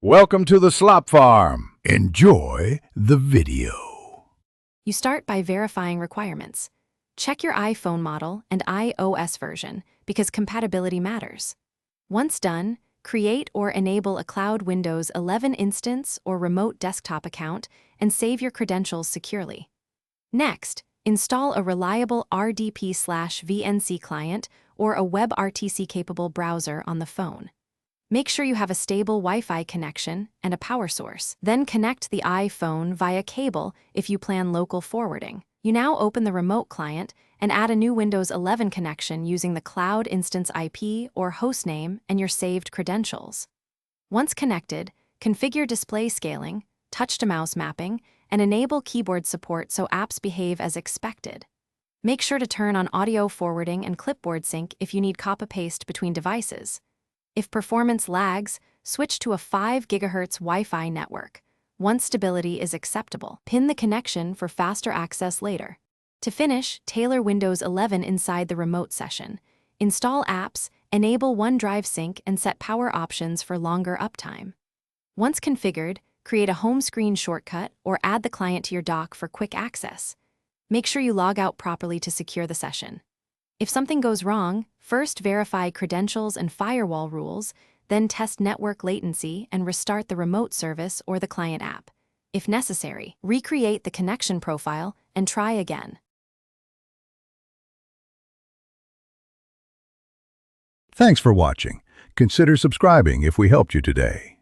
Welcome to the Slop Farm. Enjoy the video. You start by verifying requirements. Check your iPhone model and iOS version because compatibility matters. Once done, create or enable a Cloud Windows 11 instance or remote desktop account and save your credentials securely. Next, install a reliable RDP/VNC client or a WebRTC-capable browser on the phone. Make sure you have a stable Wi-Fi connection and a power source. Then connect the iPhone via cable if you plan local forwarding. You now open the remote client and add a new Windows 11 connection using the Cloud Instance IP or hostname and your saved credentials. Once connected, configure display scaling, touch-to-mouse mapping, and enable keyboard support so apps behave as expected. Make sure to turn on audio forwarding and clipboard sync if you need copy-paste between devices. If performance lags, switch to a 5 GHz Wi-Fi network. Once stability is acceptable, pin the connection for faster access later. To finish, tailor Windows 11 inside the remote session. Install apps, enable OneDrive sync, and set power options for longer uptime. Once configured, create a home screen shortcut or add the client to your dock for quick access. Make sure you log out properly to secure the session. If something goes wrong, first verify credentials and firewall rules, then test network latency and restart the remote service or the client app. If necessary, recreate the connection profile and try again. Thanks for watching. Consider subscribing if we helped you today.